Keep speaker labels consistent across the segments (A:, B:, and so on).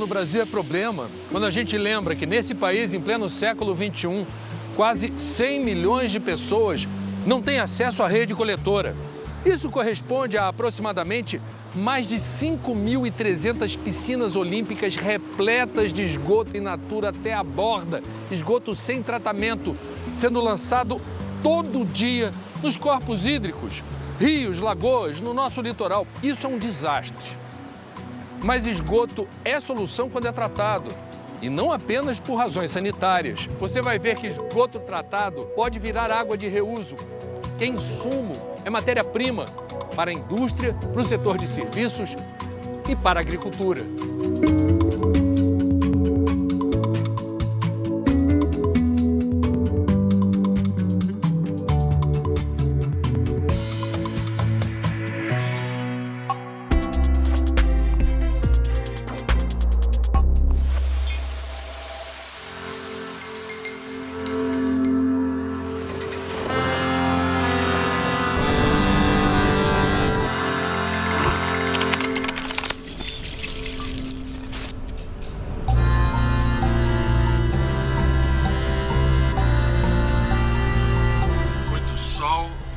A: Brasil é problema quando a gente lembra que nesse país, em pleno século XXI, quase 100 milhões de pessoas não têm acesso à rede coletora. Isso corresponde a aproximadamente mais de 5.300 piscinas olímpicas repletas de esgoto in natura até a borda, esgoto sem tratamento, sendo lançado todo dia nos corpos hídricos, rios, lagoas, no nosso litoral. Isso é um desastre. Mas esgoto é solução quando é tratado, e não apenas por razões sanitárias. Você vai ver que esgoto tratado pode virar água de reuso, que é insumo, é matéria-prima para a indústria, para o setor de serviços e para a agricultura.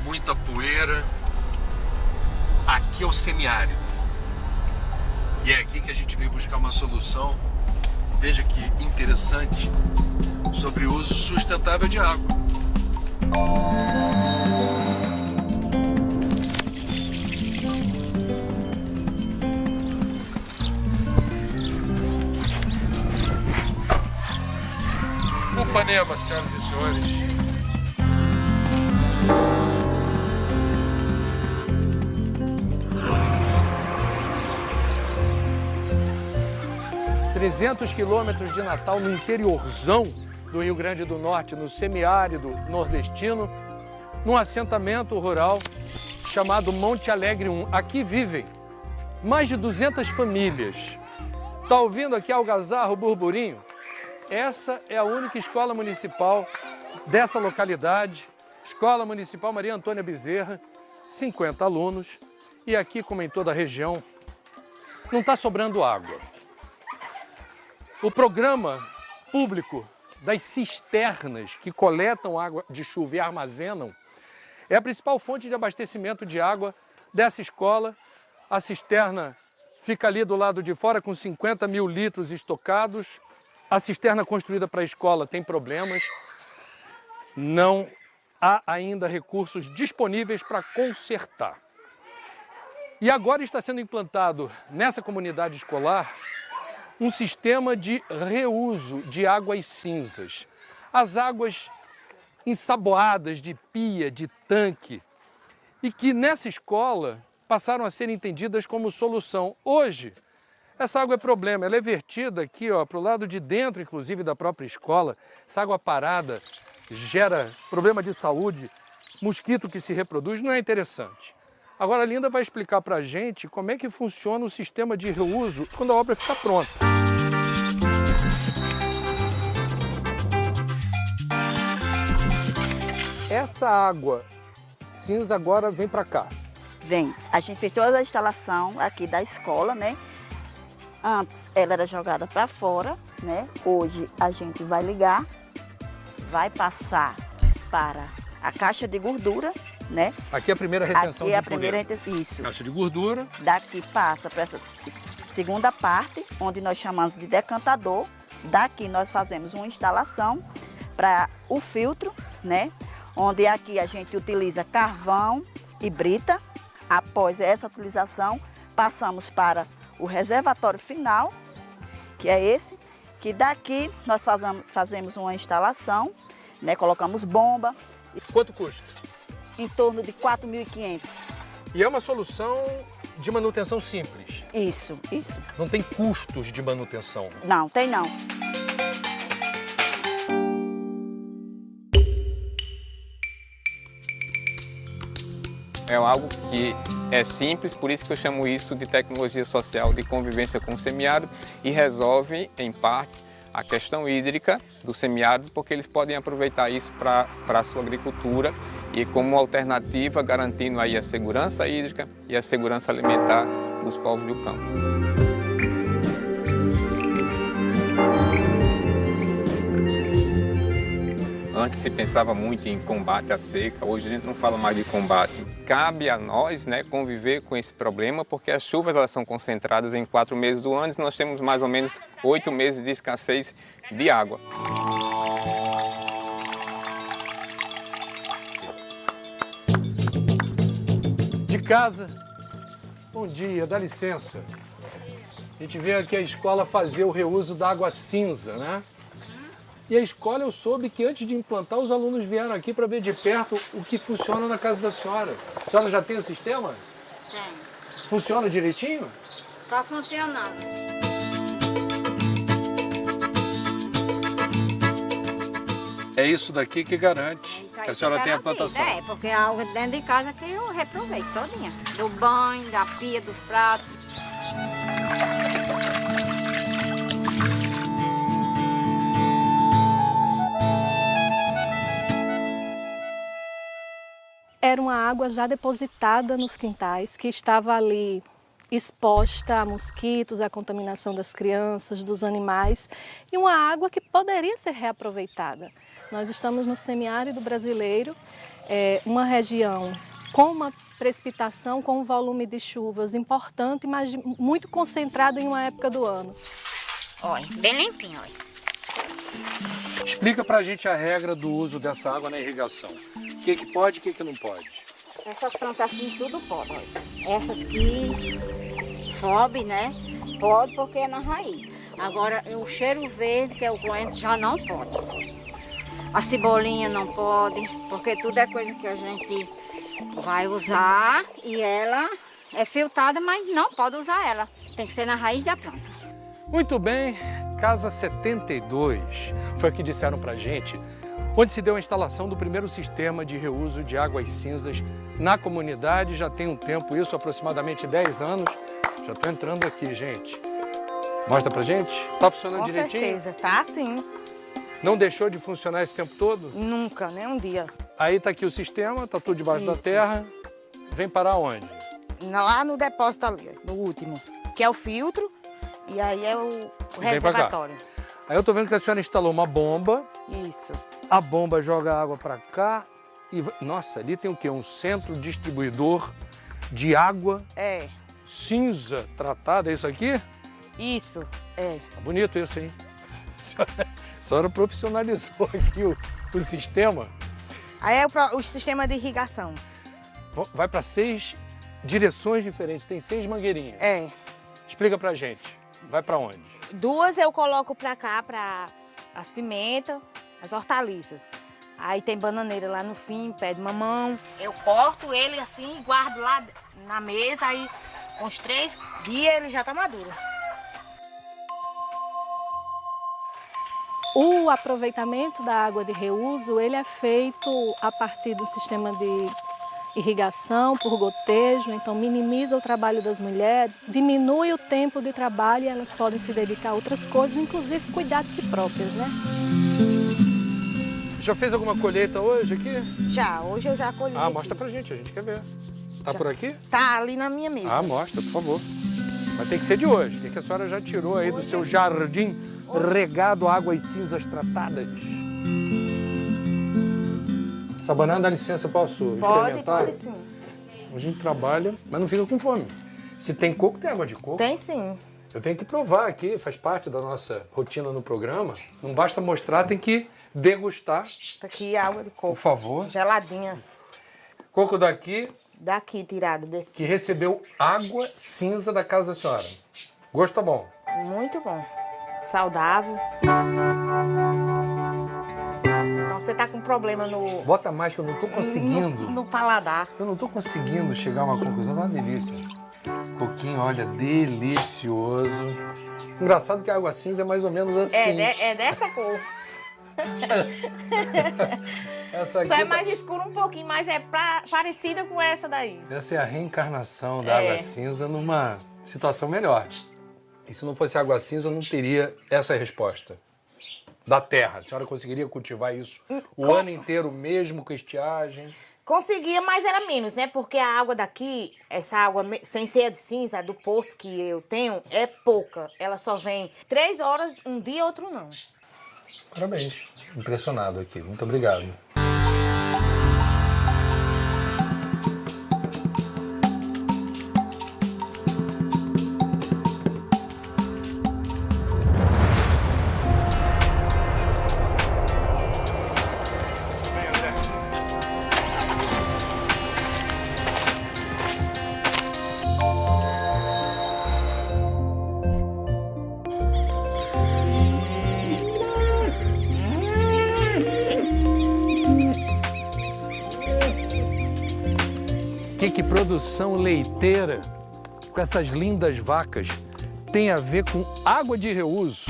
A: Muita poeira. Aqui é o semiárido. E é aqui que a gente veio buscar uma solução, veja que interessante, sobre o uso sustentável de água. Upanema, senhoras e senhores. 300 quilômetros de Natal no interiorzão do Rio Grande do Norte, no semiárido nordestino, num assentamento rural chamado Monte Alegre 1. Aqui vivem mais de 200 famílias. Tá ouvindo aqui a algazarra, o burburinho? Essa é a única escola municipal dessa localidade, Escola Municipal Maria Antônia Bezerra, 50 alunos. E aqui, como em toda a região, não está sobrando água. O programa público das cisternas que coletam água de chuva e armazenam é a principal fonte de abastecimento de água dessa escola. A cisterna fica ali do lado de fora com 50 mil litros estocados. A cisterna construída para a escola tem problemas. Não há ainda recursos disponíveis para consertar. E agora está sendo implantado nessa comunidade escolar um sistema de reuso de águas cinzas. As águas ensaboadas de pia, de tanque, e que nessa escola passaram a ser entendidas como solução. Hoje, essa água é problema, ela é vertida aqui para o lado de dentro, inclusive, da própria escola. Essa água parada gera problema de saúde, mosquito que se reproduz, não é interessante. Agora a Linda vai explicar para a gente como é que funciona o sistema de reuso quando a obra ficar pronta. Essa água cinza agora vem para cá.
B: Vem. A gente fez toda a instalação aqui da escola, né? Antes ela era jogada para fora, né? Hoje a gente vai ligar, vai passar para a caixa de gordura, né?
A: Aqui é a primeira retenção de poder.
B: Isso.
A: Caixa de gordura.
B: Daqui passa para essa segunda parte, onde nós chamamos de decantador. Daqui nós fazemos uma instalação para o filtro, né? Onde aqui a gente utiliza carvão e brita. Após essa utilização, passamos para o reservatório final, que é esse, que daqui nós fazemos uma instalação, né? Colocamos bomba.
A: Quanto custa?
B: Em torno de 4.500.
A: E é uma solução de manutenção simples?
B: Isso, isso.
A: Não tem custos de manutenção?
B: Não, tem não.
C: É algo que é simples, por isso que eu chamo isso de tecnologia social de convivência com o semiárido, e resolve, em partes, a questão hídrica do semiárido, porque eles podem aproveitar isso para a sua agricultura e como alternativa garantindo aí a segurança hídrica e a segurança alimentar dos povos do campo. Antes se pensava muito em combate à seca, hoje a gente não fala mais de combate. Cabe a nós, né, conviver com esse problema, porque as chuvas elas são concentradas em 4 meses do ano e nós temos mais ou menos 8 meses de escassez de água.
A: De casa, bom dia, dá licença. A gente veio aqui à escola fazer o reuso da água cinza, né? E a escola, eu soube que antes de implantar, os alunos vieram aqui para ver de perto o que funciona na casa da senhora. A senhora já tem o sistema?
D: Tem.
A: Funciona direitinho?
D: Tá funcionando.
A: É isso daqui que garante que a senhora tenha a plantação.
D: É, porque a água dentro de casa que eu reproveito todinha. Do banho, da pia, dos pratos.
E: Era uma água já depositada nos quintais, que estava ali exposta a mosquitos, à contaminação das crianças, dos animais, e uma água que poderia ser reaproveitada. Nós estamos no semiárido brasileiro, uma região com uma precipitação, com um volume de chuvas importante, mas muito concentrado em uma época do ano.
D: Olha, bem limpinho, olha.
A: Explica pra gente a regra do uso dessa água na irrigação. O que pode e o que não pode?
D: Essas plantações tudo pode, olha. Essas que sobe, né? Pode porque é na raiz. Agora, o cheiro verde, que é o coentro, já não pode. A cebolinha não pode, porque tudo é coisa que a gente vai usar e ela é filtrada, mas não pode usar ela. Tem que ser na raiz da planta.
A: Muito bem, Casa 72 foi o que disseram pra gente, onde se deu a instalação do primeiro sistema de reuso de águas cinzas na comunidade. Já tem um tempo isso, aproximadamente 10 anos. Já estou entrando aqui, gente. Mostra pra gente. Tá funcionando direitinho?
F: Com certeza, tá sim.
A: Não deixou de funcionar esse tempo todo?
F: Nunca, nem um dia.
A: Aí tá aqui o sistema, tá tudo debaixo da terra. Vem parar onde?
F: Lá no depósito ali, no último, que é o filtro e aí é o reservatório.
A: Aí eu tô vendo que a senhora instalou uma bomba.
F: Isso.
A: A bomba joga água para cá e... Nossa, ali tem o quê? Um centro distribuidor de água cinza tratada, é isso aqui?
F: Isso, é.
A: Tá bonito isso, hein? A senhora profissionalizou aqui o sistema.
F: Aí é o sistema de irrigação.
A: Vai para 6 direções diferentes, tem 6 mangueirinhas.
F: É.
A: Explica pra gente, vai para onde?
F: 2 eu coloco pra cá, para as pimentas, as hortaliças. Aí tem bananeira lá no fim, pé de mamão. Eu corto ele assim e guardo lá na mesa, aí com uns 3 dias ele já tá maduro.
E: O aproveitamento da água de reuso, ele é feito a partir do sistema de irrigação por gotejo, então minimiza o trabalho das mulheres, diminui o tempo de trabalho e elas podem se dedicar a outras coisas, inclusive cuidar de si próprias, né?
A: Já fez alguma colheita hoje aqui?
F: Já, hoje eu já colhi.
A: Mostra pra gente, a gente quer ver. Tá por aqui?
F: Tá ali na minha mesa.
A: Mostra, por favor. Mas tem que ser de hoje, que a senhora já tirou aí do seu jardim regado a águas cinzas tratadas. Essa banana, dá licença, posso experimentar?
F: Pode sim.
A: A gente trabalha, mas não fica com fome. Se tem coco, tem água de coco.
F: Tem sim.
A: Eu tenho que provar aqui, faz parte da nossa rotina no programa. Não basta mostrar, tem que degustar.
F: Tá aqui água de coco.
A: Por favor.
F: Geladinha.
A: Coco daqui.
F: Daqui, tirado desse.
A: Que recebeu água cinza da casa da senhora. Gosto tá bom?
F: Muito bom. Saudável. Então você tá com problema no...
A: Bota mais que eu não tô conseguindo.
F: No paladar.
A: Eu não tô conseguindo chegar a uma conclusão. Tá uma delícia. Coquinho, olha, delicioso. Engraçado que a água cinza é mais ou menos assim.
F: É dessa cor.
A: Essa aqui
F: só é mais escuro um pouquinho, mas é parecida com essa daí.
A: Essa é a reencarnação da água cinza numa situação melhor. E se não fosse água cinza, eu não teria essa resposta. Da terra. A senhora conseguiria cultivar isso o ano inteiro, mesmo com estiagem?
F: Conseguia, mas era menos, né? Porque a água daqui, essa água sem ser de cinza, do poço que eu tenho, é pouca. Ela só vem 3 horas, um dia, outro não.
A: Parabéns. Impressionado aqui. Muito obrigado. Que produção leiteira com essas lindas vacas tem a ver com água de reuso?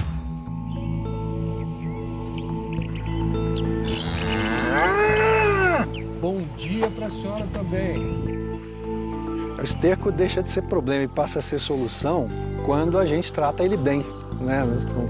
A: Bom dia para a senhora também.
G: O esterco deixa de ser problema e passa a ser solução quando a gente trata ele bem, né?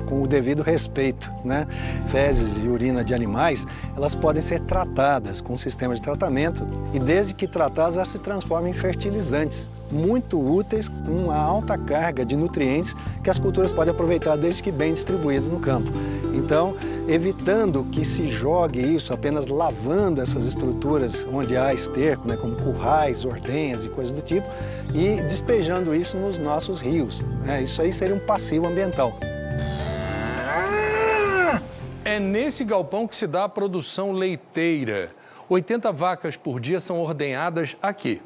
G: Com o devido respeito, né? Fezes e urina de animais, elas podem ser tratadas com um sistema de tratamento e desde que tratadas elas se transformam em fertilizantes, muito úteis com uma alta carga de nutrientes que as culturas podem aproveitar desde que bem distribuídos no campo. Então, evitando que se jogue isso, apenas lavando essas estruturas onde há esterco, né, como currais, ordenhas e coisas do tipo, e despejando isso nos nossos rios. Isso aí seria um passivo ambiental.
A: É nesse galpão que se dá a produção leiteira. 80 vacas por dia são ordenhadas aqui,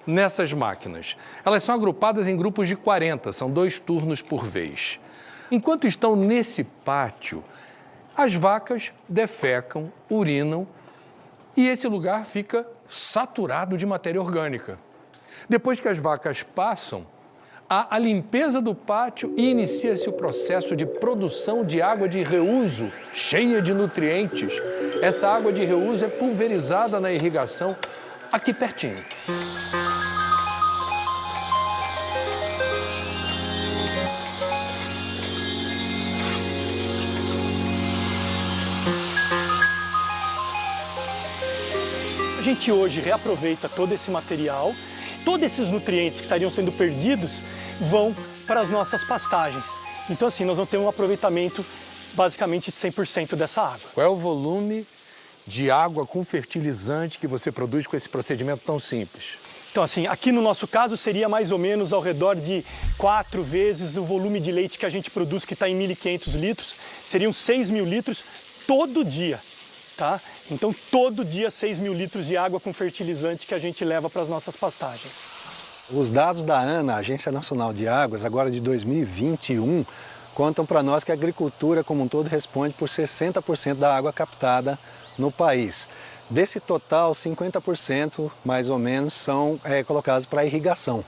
A: nessas máquinas. Elas são agrupadas em grupos de 40, são 2 turnos por vez. Enquanto estão nesse pátio, as vacas defecam, urinam e esse lugar fica saturado de matéria orgânica. Depois que as vacas passam, há a limpeza do pátio e inicia-se o processo de produção de água de reuso, cheia de nutrientes. Essa água de reuso é pulverizada na irrigação aqui pertinho.
H: A gente hoje reaproveita todo esse material, todos esses nutrientes que estariam sendo perdidos vão para as nossas pastagens. Então assim, nós vamos ter um aproveitamento basicamente de 100% dessa água.
A: Qual é o volume de água com fertilizante que você produz com esse procedimento tão simples?
H: Então assim, aqui no nosso caso seria mais ou menos ao redor de 4 vezes o volume de leite que a gente produz, que está em 1.500 litros, seriam 6.000 litros todo dia. Tá? Então, todo dia, 6.000 litros de água com fertilizante que a gente leva para as nossas pastagens.
G: Os dados da ANA, Agência Nacional de Águas, agora de 2021, contam para nós que a agricultura como um todo responde por 60% da água captada no país. Desse total, 50% mais ou menos são colocados para irrigação.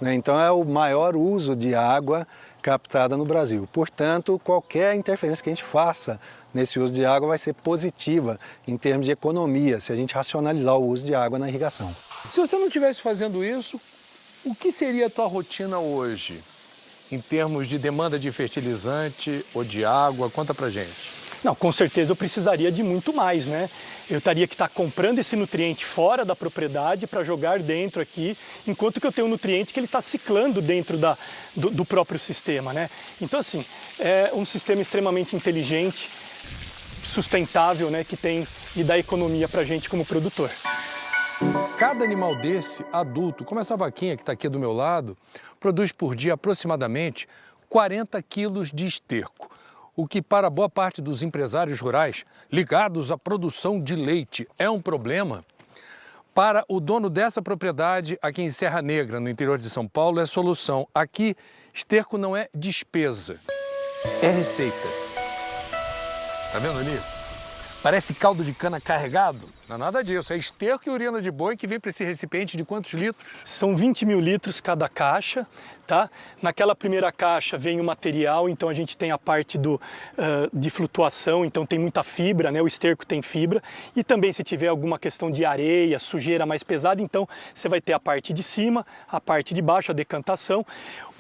G: Então, é o maior uso de água captada no Brasil. Portanto, qualquer interferência que a gente faça nesse uso de água vai ser positiva em termos de economia, se a gente racionalizar o uso de água na irrigação.
A: Se você não estivesse fazendo isso, o que seria a tua rotina hoje, em termos de demanda de fertilizante ou de água? Conta pra gente.
H: Não, com certeza eu precisaria de muito mais, né? Eu teria que estar comprando esse nutriente fora da propriedade para jogar dentro aqui, enquanto que eu tenho um nutriente que ele está ciclando dentro do próprio sistema, né? Então, assim, é um sistema extremamente inteligente, sustentável, né, que tem e dá economia para a gente como produtor.
A: Cada animal desse, adulto, como essa vaquinha que está aqui do meu lado, produz por dia aproximadamente 40 quilos de esterco, o que para boa parte dos empresários rurais ligados à produção de leite é um problema. Para o dono dessa propriedade, aqui em Serra Negra, no interior de São Paulo, é solução. Aqui, esterco não é despesa, é receita. Tá vendo ali? Parece caldo de cana carregado. Não é nada disso, é esterco e urina de boi que vem para esse recipiente de quantos litros?
H: São 20.000 litros cada caixa, tá? Naquela primeira caixa vem o material, então a gente tem a parte de flutuação, então tem muita fibra, né? O esterco tem fibra. E também se tiver alguma questão de areia, sujeira mais pesada, então você vai ter a parte de cima, a parte de baixo, a decantação.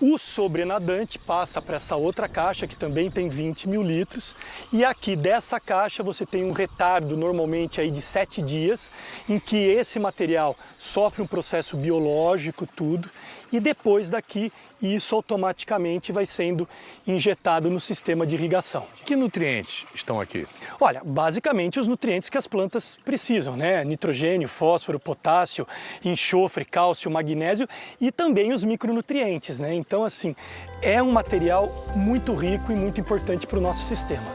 H: O sobrenadante passa para essa outra caixa, que também tem 20.000 litros. E aqui dessa caixa você tem um retardo, normalmente aí de 7 7 dias em que esse material sofre um processo biológico, tudo, e depois daqui isso automaticamente vai sendo injetado no sistema de irrigação.
A: Que nutrientes estão aqui?
H: Olha, basicamente os nutrientes que as plantas precisam, né? Nitrogênio, fósforo, potássio, enxofre, cálcio, magnésio e também os micronutrientes, né? Então, assim, é um material muito rico e muito importante para o nosso sistema.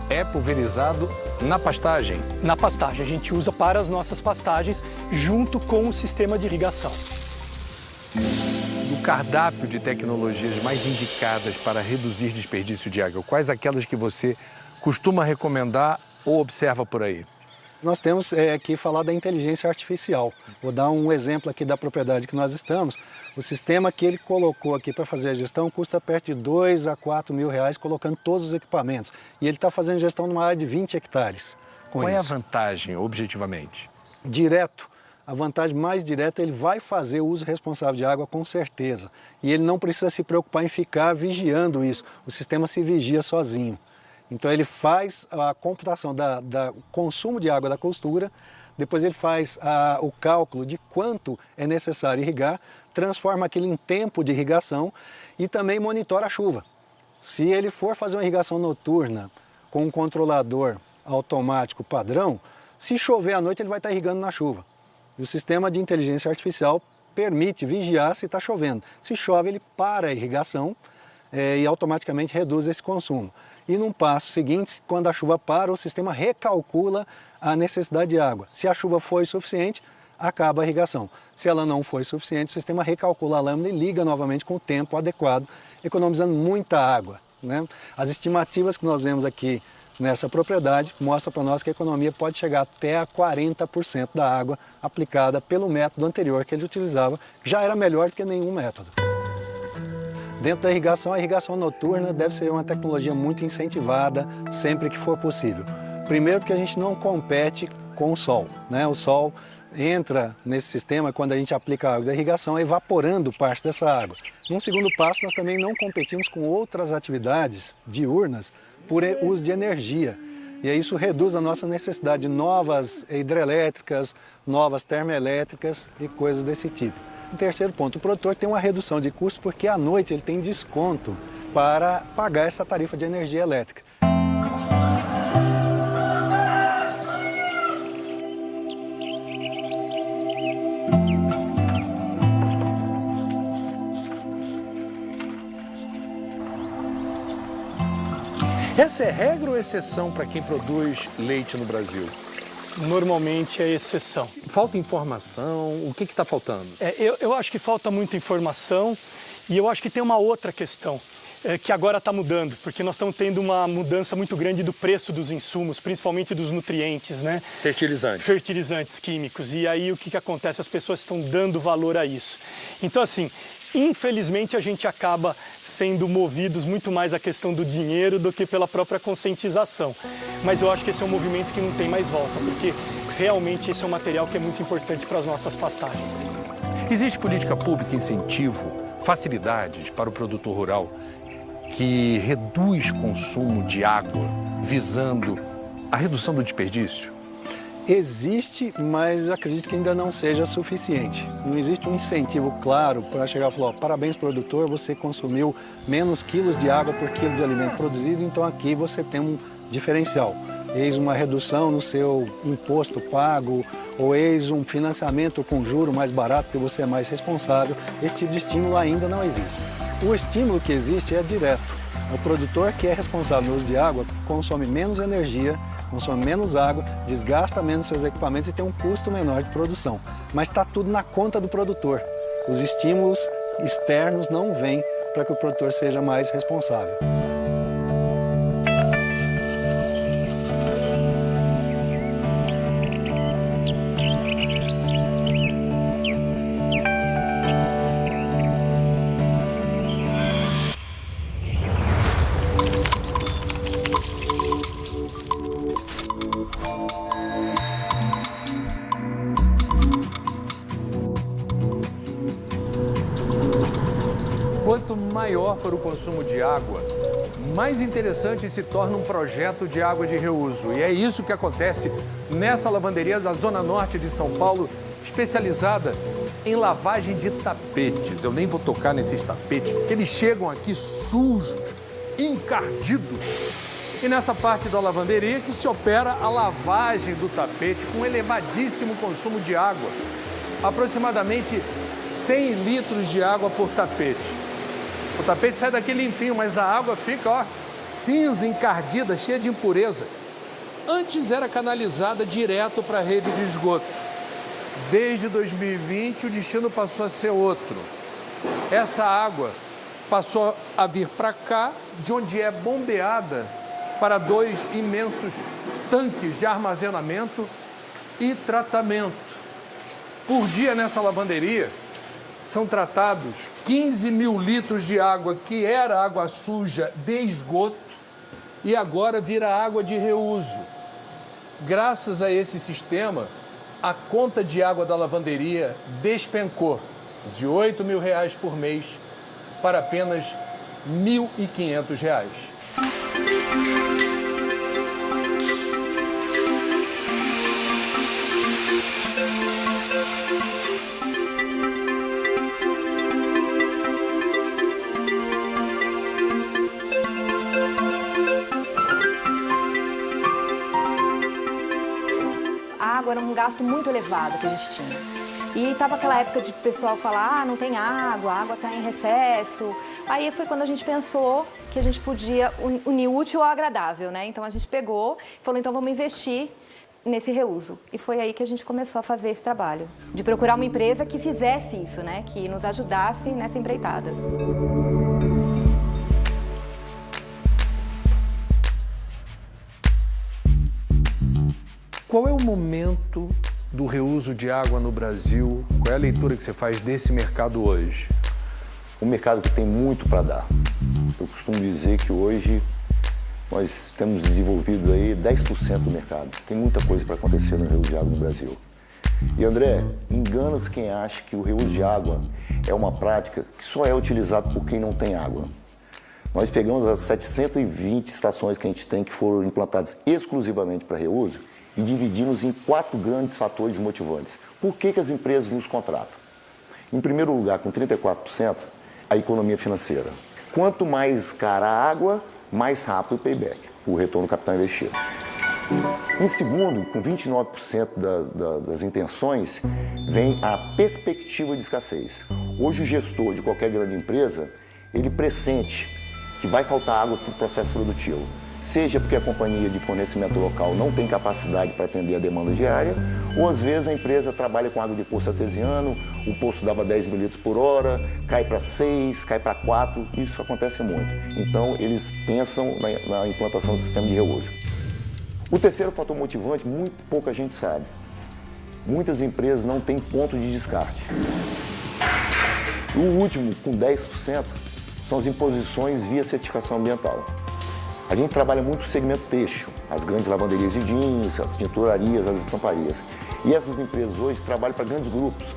A: É pulverizado na pastagem?
H: Na pastagem, a gente usa para as nossas pastagens junto com o sistema de irrigação.
A: Do cardápio de tecnologias mais indicadas para reduzir desperdício de água, quais aquelas que você costuma recomendar ou observa por aí?
G: Nós temos que falar da inteligência artificial. Vou dar um exemplo aqui da propriedade que nós estamos. O sistema que ele colocou aqui para fazer a gestão custa perto de 2 a 4 mil reais, colocando todos os equipamentos. E ele está fazendo gestão numa área de 20 hectares.
A: Qual é a vantagem, objetivamente?
G: Direto. A vantagem mais direta, ele vai fazer o uso responsável de água com certeza. E ele não precisa se preocupar em ficar vigiando isso. O sistema se vigia sozinho. Então ele faz a computação do consumo de água da cultura, depois ele faz o cálculo de quanto é necessário irrigar, transforma aquilo em tempo de irrigação e também monitora a chuva. Se ele for fazer uma irrigação noturna com um controlador automático padrão, se chover à noite ele vai estar irrigando na chuva. E o sistema de inteligência artificial permite vigiar se está chovendo. Se chove, ele para a irrigação e automaticamente reduz esse consumo. E num passo seguinte, quando a chuva para, o sistema recalcula a necessidade de água. Se a chuva foi suficiente, acaba a irrigação. Se ela não foi suficiente, o sistema recalcula a lâmina e liga novamente com o tempo adequado, economizando muita água, né? As estimativas que nós vemos aqui nessa propriedade mostra para nós que a economia pode chegar até a 40% da água aplicada pelo método anterior que ele utilizava, que já era melhor do que nenhum método. Dentro da irrigação, a irrigação noturna deve ser uma tecnologia muito incentivada sempre que for possível. Primeiro porque a gente não compete com o sol, né? O sol entra nesse sistema quando a gente aplica a água da irrigação, evaporando parte dessa água. Num segundo passo, nós também não competimos com outras atividades diurnas por uso de energia. E isso reduz a nossa necessidade de novas hidrelétricas, novas termoelétricas e coisas desse tipo. Em terceiro ponto, o produtor tem uma redução de custo porque à noite ele tem desconto para pagar essa tarifa de energia elétrica.
A: Essa é regra ou exceção para quem produz leite no Brasil?
H: Normalmente é exceção.
A: Falta informação? O que está faltando?
H: Eu acho que falta muita informação e eu acho que tem uma outra questão que agora está mudando, porque nós estamos tendo uma mudança muito grande do preço dos insumos, principalmente dos nutrientes, né?
A: Fertilizantes.
H: Fertilizantes químicos. E aí o que acontece? As pessoas estão dando valor a isso. Então, assim, infelizmente a gente acaba sendo movidos muito mais à questão do dinheiro do que pela própria conscientização. Mas eu acho que esse é um movimento que não tem mais volta, porque realmente esse é um material que é muito importante para as nossas pastagens.
A: Existe política pública, incentivo, facilidades para o produtor rural que reduz consumo de água, visando a redução do desperdício?
G: Existe, mas acredito que ainda não seja suficiente. Não existe um incentivo claro para chegar e falar, parabéns produtor, você consumiu menos quilos de água por quilo de alimento produzido, então aqui você tem um diferencial. Eis uma redução no seu imposto pago, ou eis um financiamento com juro mais barato porque você é mais responsável. Esse tipo de estímulo ainda não existe. O estímulo que existe é direto. O produtor que é responsável no uso de água consome menos energia, consome menos água, desgasta menos seus equipamentos e tem um custo menor de produção. Mas está tudo na conta do produtor. Os estímulos externos não vêm para que o produtor seja mais responsável.
A: Quanto maior for o consumo de água, mais interessante se torna um projeto de água de reuso. E é isso que acontece nessa lavanderia da Zona Norte de São Paulo, especializada em lavagem de tapetes. Eu nem vou tocar nesses tapetes, porque eles chegam aqui sujos, encardidos. E nessa parte da lavanderia que se opera a lavagem do tapete com elevadíssimo consumo de água. Aproximadamente 100 litros de água por tapete. O tapete sai daqui limpinho, mas a água fica, ó, cinza, encardida, cheia de impureza. Antes era canalizada direto para a rede de esgoto. Desde 2020, o destino passou a ser outro. Essa água passou a vir para cá, de onde é bombeada para 2 imensos tanques de armazenamento e tratamento. Por dia nessa lavanderia, são tratados 15 mil litros de água, que era água suja de esgoto, e agora vira água de reuso. Graças a esse sistema, a conta de água da lavanderia despencou de R$ 8.000 por mês para apenas R$ 1.500.
I: Era um gasto muito elevado que a gente tinha. E estava aquela época de pessoal falar, não tem água, a água está em recesso. Aí foi quando a gente pensou que a gente podia unir o útil ao agradável, né? Então a gente pegou e falou, então vamos investir nesse reuso. E foi aí que a gente começou a fazer esse trabalho, de procurar uma empresa que fizesse isso, né? Que nos ajudasse nessa empreitada.
A: Qual é o momento do reuso de água no Brasil? Qual é a leitura que você faz desse mercado hoje?
J: Um mercado que tem muito para dar. Eu costumo dizer que hoje nós temos desenvolvido aí 10% do mercado. Tem muita coisa para acontecer no reuso de água no Brasil. E André, engana-se quem acha que o reuso de água é uma prática que só é utilizada por quem não tem água. Nós pegamos as 720 estações que a gente tem que foram implantadas exclusivamente para reuso e dividimos em 4 grandes fatores motivantes. Por que as empresas nos contratam? Em primeiro lugar, com 34%, a economia financeira. Quanto mais cara a água, mais rápido o payback, o retorno do capital investido. Em segundo, com 29% das intenções, vem a perspectiva de escassez. Hoje o gestor de qualquer grande empresa, ele pressente que vai faltar água para o processo produtivo. Seja porque a companhia de fornecimento local não tem capacidade para atender a demanda diária, ou às vezes a empresa trabalha com água de poço artesiano, o poço dava 10 mil litros por hora, cai para 6, cai para 4, isso acontece muito. Então eles pensam na implantação do sistema de reuso. O terceiro fator motivante, muito pouca gente sabe. Muitas empresas não têm ponto de descarte. O último, com 10%, são as imposições via certificação ambiental. A gente trabalha muito no segmento têxtil, as grandes lavanderias de jeans, as tinturarias, as estamparias. E essas empresas hoje trabalham para grandes grupos.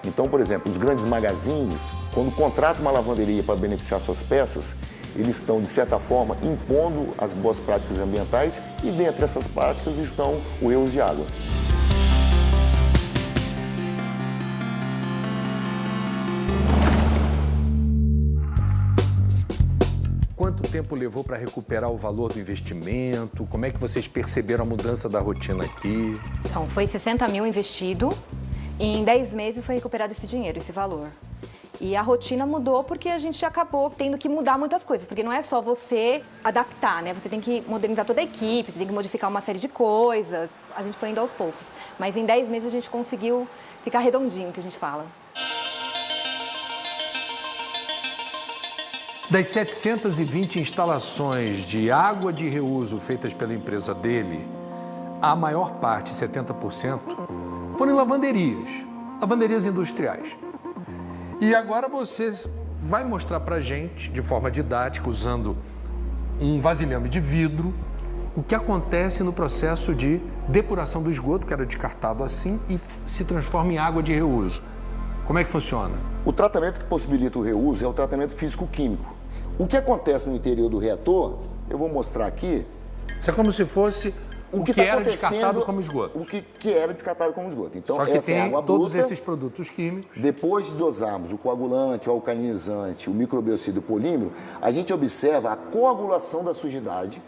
J: Então, por exemplo, os grandes magazines, quando contratam uma lavanderia para beneficiar suas peças, eles estão, de certa forma, impondo as boas práticas ambientais e dentre essas práticas estão o reuso de água.
A: Quanto tempo levou para recuperar o valor do investimento? Como é que vocês perceberam a mudança da rotina aqui?
I: Então, foi 60 mil investido e em 10 meses foi recuperado esse dinheiro, esse valor. E a rotina mudou porque a gente acabou tendo que mudar muitas coisas, porque não é só você adaptar, né? Você tem que modernizar toda a equipe, você tem que modificar uma série de coisas. A gente foi indo aos poucos, mas em 10 meses a gente conseguiu ficar redondinho, que a gente fala.
A: Das 720 instalações de água de reuso feitas pela empresa dele, a maior parte, 70%, foram em lavanderias industriais. E agora você vai mostrar pra gente, de forma didática, usando um vasilhame de vidro, o que acontece no processo de depuração do esgoto, que era descartado assim, e se transforma em água de reuso. Como é que funciona?
J: O tratamento que possibilita o reuso é o tratamento físico-químico. O que acontece no interior do reator, eu vou mostrar aqui.
A: Isso é como se fosse o que era descartado como esgoto.
J: O que era descartado como esgoto. Então,
A: só que
J: essa
A: tem
J: é água
A: todos
J: bruta.
A: esses produtos químicos.
J: Depois de dosarmos o coagulante, o alcalinizante, o microbiocida e o polímero, a gente observa a coagulação da sujidade.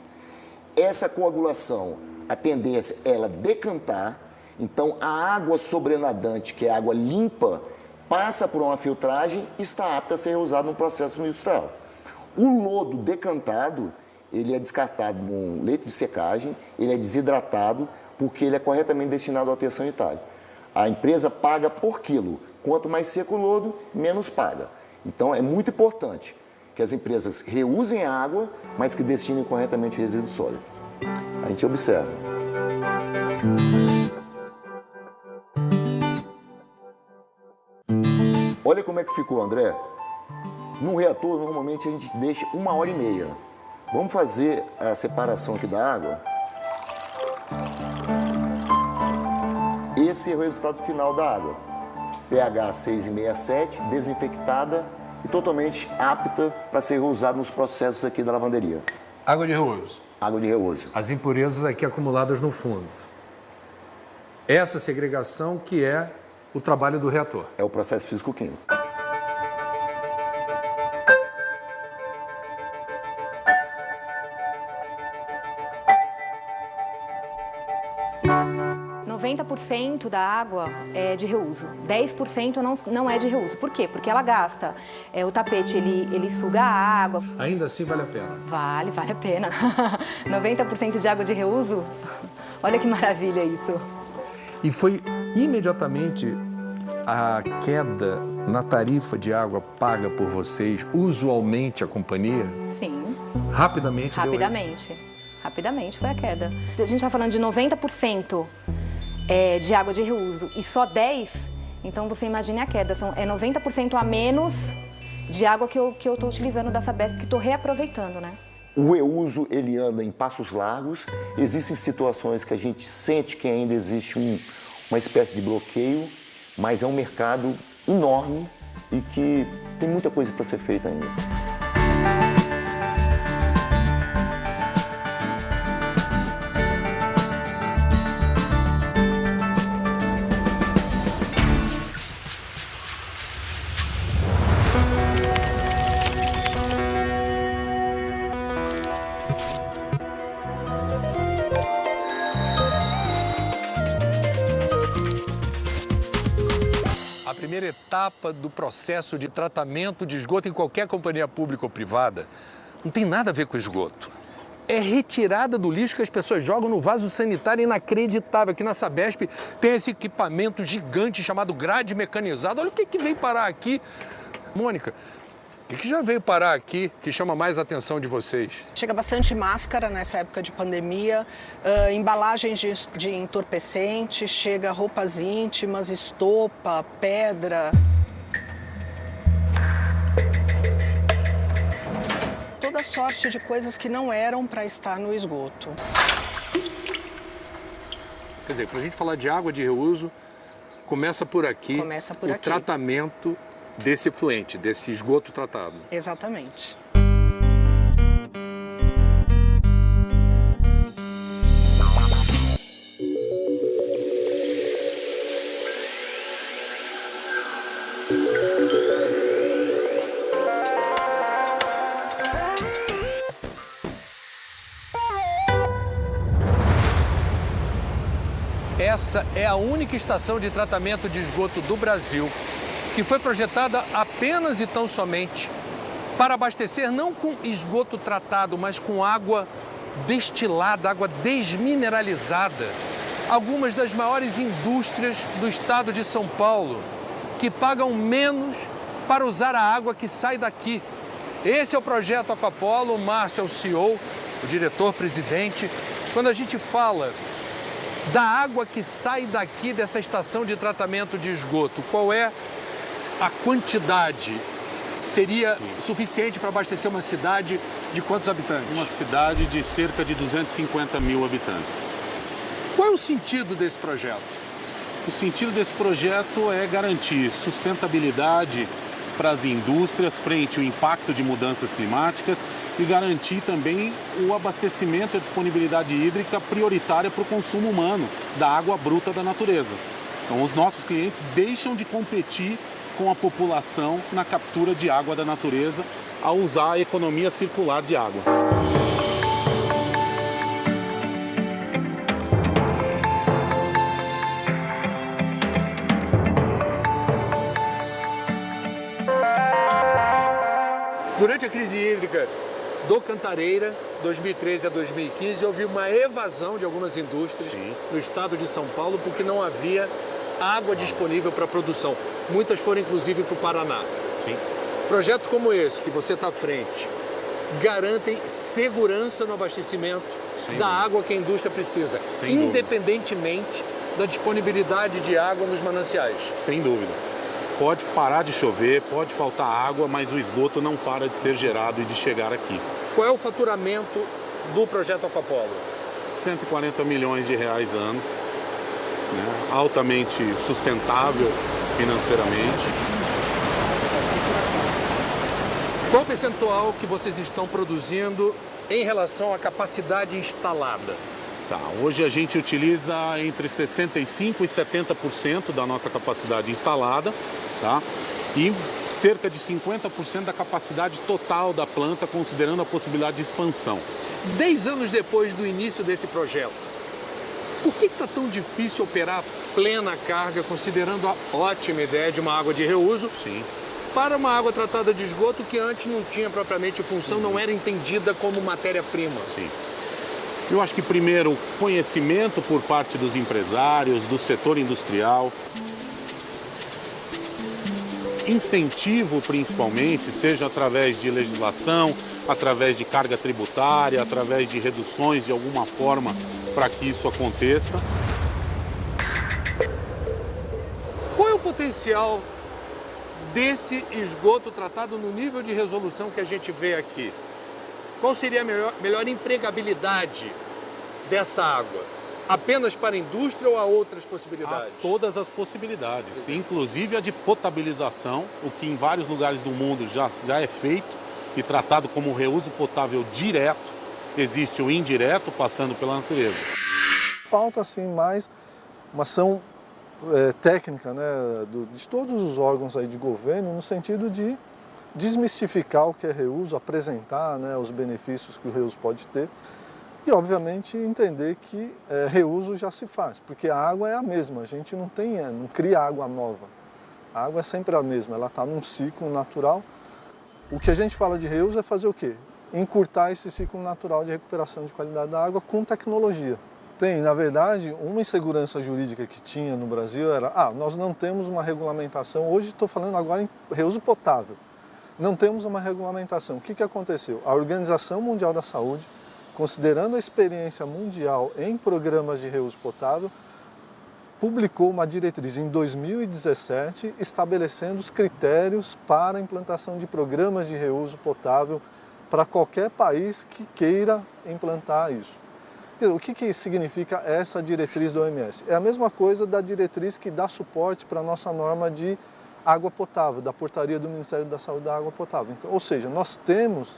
J: Essa coagulação, a tendência é ela decantar. Então, a água sobrenadante, que é água limpa, passa por uma filtragem e está apta a ser usada no processo industrial. O lodo decantado, ele é descartado num leito de secagem, ele é desidratado, porque ele é corretamente destinado ao aterro sanitário. A empresa paga por quilo. Quanto mais seco o lodo, menos paga. Então, é muito importante que as empresas reusem a água, mas que destinem corretamente o resíduo sólido. A gente observa. Olha como é que ficou, André. No reator, normalmente, a gente deixa 1h30. Vamos fazer a separação aqui da água. Esse é o resultado final da água. pH 6,67, desinfectada e totalmente apta para ser reusada nos processos aqui da lavanderia.
A: Água de reuso.
J: Água de reuso.
A: As impurezas aqui acumuladas no fundo. Essa segregação que é o trabalho do reator.
J: É o processo físico-químico.
I: Da água é de reuso, 10% não é de reuso. Por quê? Porque ela gasta. O tapete, ele suga a água.
A: Ainda assim vale a pena?
I: Vale a pena. 90% de água de reuso, olha que maravilha isso.
A: E foi imediatamente a queda na tarifa de água paga por vocês, usualmente a companhia?
I: Sim.
A: Rapidamente?
I: Rapidamente foi a queda. A gente está falando de 90%. De água de reuso e só 10%, então você imagine a queda. É 90% a menos de água que eu estou utilizando da Sabesp, que estou reaproveitando, né?
J: O reuso, ele anda em passos largos. Existem situações que a gente sente que ainda existe uma espécie de bloqueio, mas é um mercado enorme e que tem muita coisa para ser feita ainda.
A: Etapa do processo de tratamento de esgoto em qualquer companhia pública ou privada não tem nada a ver com esgoto. É retirada do lixo que as pessoas jogam no vaso sanitário. Inacreditável. Aqui na Sabesp tem esse equipamento gigante chamado grade mecanizado. Olha o que veio parar aqui. Mônica, o que já veio parar aqui que chama mais a atenção de vocês?
K: Chega bastante máscara nessa época de pandemia, embalagens de entorpecente, chega roupas íntimas, estopa, pedra. Toda sorte de coisas que não eram para estar no esgoto.
A: Quer dizer, para a gente falar de água de reuso, começa por aqui.
K: Começa por aqui.
A: Tratamento desse efluente, desse esgoto tratado.
K: Exatamente.
A: Essa é a única estação de tratamento de esgoto do Brasil que foi projetada apenas e tão somente para abastecer não com esgoto tratado, mas com água destilada, água desmineralizada. Algumas das maiores indústrias do estado de São Paulo, que pagam menos para usar a água que sai daqui. Esse é o projeto Aquapolo. O Márcio é o CEO, o diretor-presidente. Quando a gente fala da água que sai daqui dessa estação de tratamento de esgoto, qual é a quantidade? Seria suficiente para abastecer uma cidade de quantos habitantes?
L: Uma cidade de cerca de 250 mil habitantes.
A: Qual é o sentido desse projeto?
L: O sentido desse projeto é garantir sustentabilidade para as indústrias frente ao impacto de mudanças climáticas e garantir também o abastecimento e a disponibilidade hídrica prioritária para o consumo humano da água bruta da natureza. Então, os nossos clientes deixam de competir com a população na captura de água da natureza ao usar a economia circular de água.
A: Durante a crise hídrica do Cantareira, 2013 a 2015, houve uma evasão de algumas indústrias no estado de São Paulo porque não havia água disponível para produção. Muitas foram inclusive para o Paraná.
L: Sim.
A: Projetos como esse, que você está à frente, garantem segurança no abastecimento da água que a indústria precisa, independentemente da disponibilidade de água nos mananciais.
L: Sem dúvida. Pode parar de chover, pode faltar água, mas o esgoto não para de ser gerado e de chegar aqui.
A: Qual é o faturamento do projeto Aquapolo?
L: 140 milhões de reais ano, né? Altamente sustentável financeiramente.
A: Qual o percentual que vocês estão produzindo em relação à capacidade instalada?
L: Tá, hoje a gente utiliza entre 65% e 70% da nossa capacidade instalada, tá? E cerca de 50% da capacidade total da planta, considerando a possibilidade de expansão.
A: 10 anos depois do início desse projeto, por que está tão difícil operar plena carga, considerando a ótima ideia de uma água de reuso para uma água tratada de esgoto que antes não tinha propriamente função, não era entendida como matéria-prima?
L: Eu acho que, primeiro, conhecimento por parte dos empresários, do setor industrial, incentivo principalmente, seja através de legislação, através de carga tributária, através de reduções de alguma forma para que isso aconteça.
A: Qual é o potencial desse esgoto tratado no nível de resolução que a gente vê aqui? Qual seria a melhor empregabilidade dessa água? Apenas para a indústria ou há outras possibilidades?
L: Há todas as possibilidades, inclusive a de potabilização, o que em vários lugares do mundo já é feito e tratado como reuso potável direto. Existe o indireto, passando pela natureza.
G: Falta, assim, mais uma ação técnica, né, de todos os órgãos aí de governo, no sentido de desmistificar o que é reuso, apresentar, né, os benefícios que o reuso pode ter e, obviamente, entender que reuso já se faz, porque a água é a mesma, a gente não cria água nova, a água é sempre a mesma, ela está num ciclo natural. O que a gente fala de reuso é fazer o quê? Encurtar esse ciclo natural de recuperação de qualidade da água com tecnologia. Tem, na verdade, uma insegurança jurídica que tinha no Brasil era, nós não temos uma regulamentação, hoje estou falando agora em reuso potável. Não temos uma regulamentação. O que aconteceu? A Organização Mundial da Saúde, considerando a experiência mundial em programas de reuso potável, publicou uma diretriz em 2017 estabelecendo os critérios para a implantação de programas de reuso potável para qualquer país que queira implantar isso. O que significa essa diretriz da OMS? É a mesma coisa da diretriz que dá suporte para a nossa norma de água potável, da portaria do Ministério da Saúde da água potável. Então, ou seja, nós temos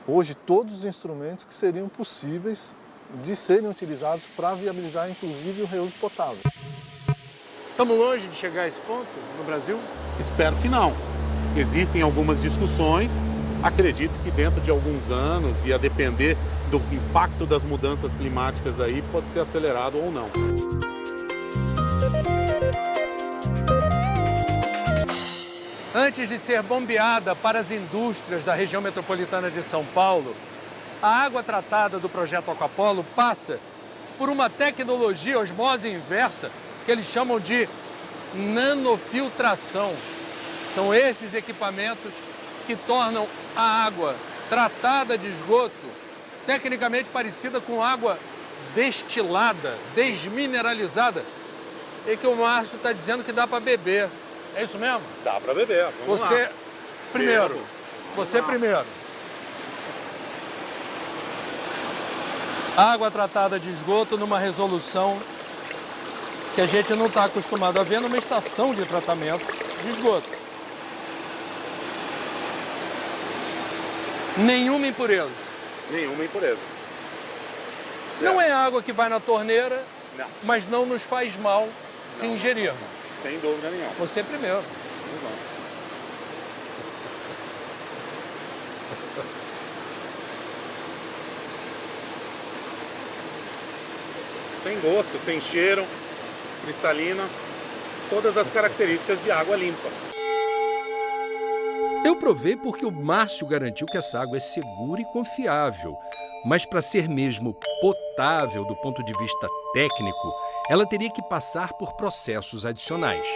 G: hoje todos os instrumentos que seriam possíveis de serem utilizados para viabilizar, inclusive, o reuso potável.
A: Estamos longe de chegar a esse ponto no Brasil?
L: Espero que não. Existem algumas discussões, acredito que dentro de alguns anos, e a depender do impacto das mudanças climáticas aí, pode ser acelerado ou não.
A: Antes de ser bombeada para as indústrias da região metropolitana de São Paulo, a água tratada do projeto Aquapolo passa por uma tecnologia osmose inversa que eles chamam de nanofiltração. São esses equipamentos que tornam a água tratada de esgoto tecnicamente parecida com água destilada, desmineralizada, e que o Márcio está dizendo que dá para beber. É isso mesmo?
L: Dá para beber.
A: Você
L: lá.
A: primeiro. Você primeiro. Água tratada de esgoto numa resolução que a gente não está acostumado a ver numa estação de tratamento de esgoto. Nenhuma impureza.
L: Nenhuma impureza.
A: Não é água que vai na torneira,
L: não,
A: mas não nos faz mal se ingerirmos.
L: Sem dúvida nenhuma.
A: Você primeiro.
L: Sem gosto, sem cheiro, cristalina, todas as características de água limpa.
M: Eu provei porque o Márcio garantiu que essa água é segura e confiável. Mas para ser mesmo potável do ponto de vista técnico, ela teria que passar por processos adicionais.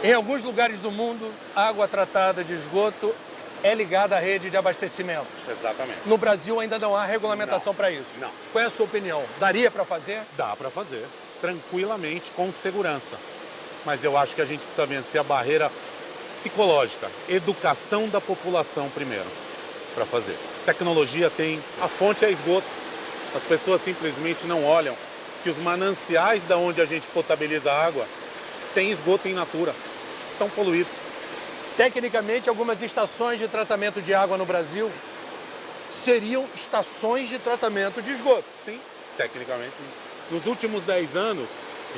A: Em alguns lugares do mundo, a água tratada de esgoto é ligada à rede de abastecimento.
L: Exatamente.
A: No Brasil ainda não há regulamentação para isso.
L: Não.
A: Qual é a sua opinião? Daria para fazer?
L: Dá para fazer, tranquilamente, com segurança. Mas eu acho que a gente precisa vencer a barreira psicológica, educação da população primeiro, para fazer. Tecnologia tem, a fonte é esgoto. As pessoas simplesmente não olham que os mananciais da onde a gente potabiliza a água têm esgoto in natura, estão poluídos.
A: Tecnicamente, algumas estações de tratamento de água no Brasil seriam estações de tratamento de esgoto.
L: Sim, tecnicamente. Nos últimos 10 anos,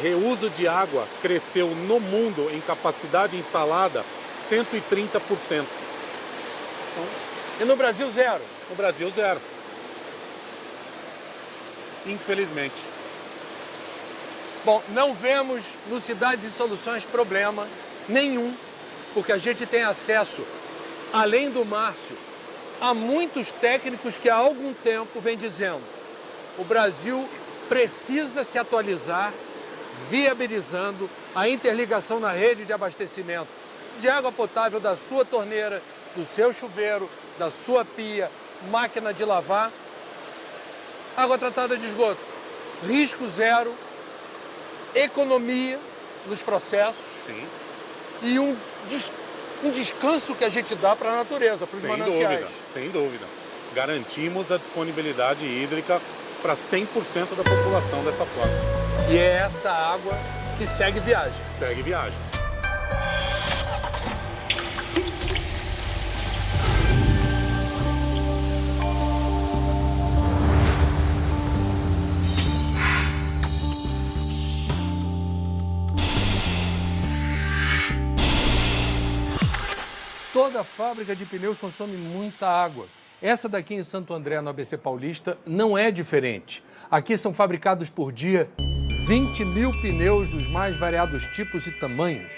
L: reuso de água cresceu no mundo em capacidade instalada 130%. Então,
A: e no Brasil, zero?
L: No Brasil, zero. Infelizmente.
A: Bom, não vemos no Cidades e Soluções problema nenhum, porque a gente tem acesso, além do Márcio, a muitos técnicos que há algum tempo vêm dizendo: o Brasil precisa se atualizar, viabilizando a interligação na rede de abastecimento de água potável da sua torneira, do seu chuveiro, da sua pia, máquina de lavar, água tratada de esgoto, risco zero, economia nos processos.
L: Sim.
A: E um descanso que a gente dá para a natureza, para os mananciais.
L: Sem dúvida. Garantimos a disponibilidade hídrica para 100% da população dessa forma.
A: E é essa água que segue viagem.
L: Segue viagem.
A: Toda fábrica de pneus consome muita água. Essa daqui em Santo André, no ABC Paulista, não é diferente. Aqui são fabricados por dia 20 mil pneus dos mais variados tipos e tamanhos.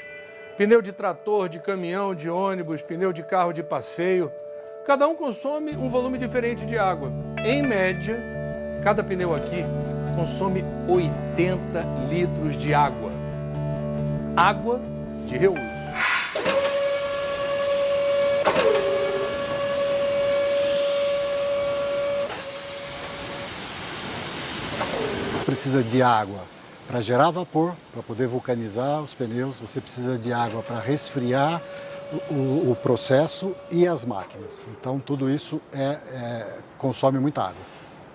A: Pneu de trator, de caminhão, de ônibus, pneu de carro de passeio. Cada um consome um volume diferente de água. Em média, cada pneu aqui consome 80 litros de água. Água de reuso.
G: Precisa de água para gerar vapor, para poder vulcanizar os pneus, você precisa de água para resfriar o processo e as máquinas. Então, tudo isso consome muita água.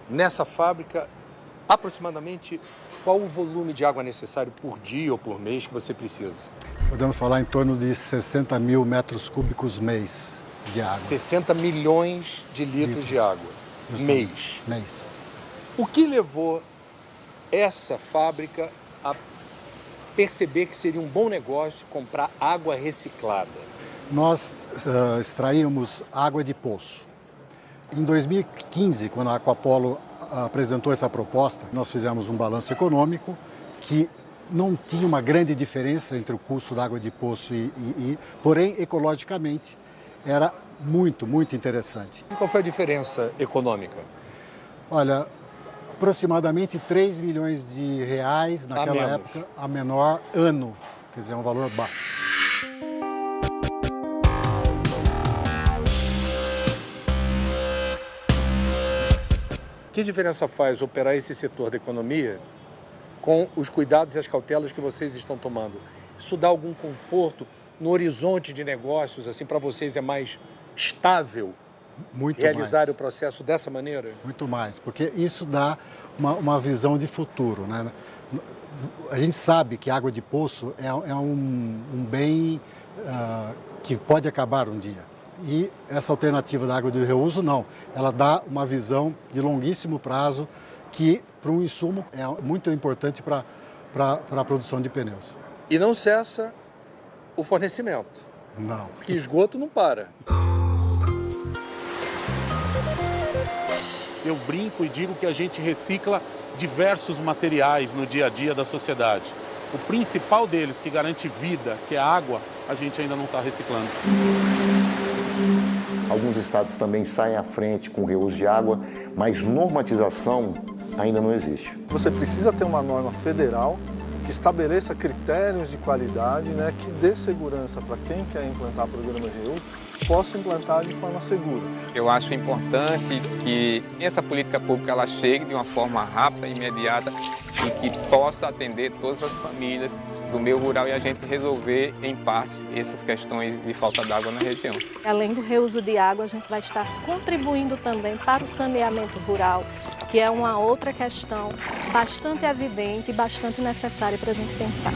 A: Nessa fábrica, aproximadamente, qual o volume de água necessário por dia ou por mês que você precisa?
G: Podemos falar em torno de 60 mil metros cúbicos mês de água.
A: 60 milhões de litros de água, mês. O que levou essa fábrica a perceber que seria um bom negócio comprar água reciclada?
G: Nós extraímos água de poço. Em 2015, quando a Aquapolo apresentou essa proposta, nós fizemos um balanço econômico que não tinha uma grande diferença entre o custo da água de poço porém, ecologicamente, era muito, muito interessante.
A: E qual foi a diferença econômica?
G: Olha, aproximadamente 3 milhões de reais naquela época, a menor ano, quer dizer, é um valor baixo.
A: Que diferença faz operar esse setor da economia com os cuidados e as cautelas que vocês estão tomando? Isso dá algum conforto no horizonte de negócios, assim, para vocês é mais estável?
G: Muito
A: realizar
G: mais.
A: O processo dessa maneira?
G: Muito mais, porque isso dá uma visão de futuro, né? A gente sabe que água de poço é um bem que pode acabar um dia.
N: E essa alternativa da água de reuso, não. Ela dá uma visão de longuíssimo prazo que, para um insumo, é muito importante para a produção de pneus.
A: E não cessa o fornecimento.
N: Não.
A: Porque esgoto não para.
L: Eu brinco e digo que a gente recicla diversos materiais no dia a dia da sociedade. O principal deles, que garante vida, que é a água, a gente ainda não está reciclando.
J: Alguns estados também saem à frente com o reuso de água, mas normatização ainda não existe.
O: Você precisa ter uma norma federal que estabeleça critérios de qualidade, né, que dê segurança para quem quer implantar programa de reuso, possa implantar de forma segura.
C: Eu acho importante que essa política pública ela chegue de uma forma rápida e imediata e que possa atender todas as famílias do meio rural e a gente resolver, em partes, essas questões de falta d'água na região.
E: Além do reuso de água, a gente vai estar contribuindo também para o saneamento rural, que é uma outra questão bastante evidente e bastante necessária para a gente pensar.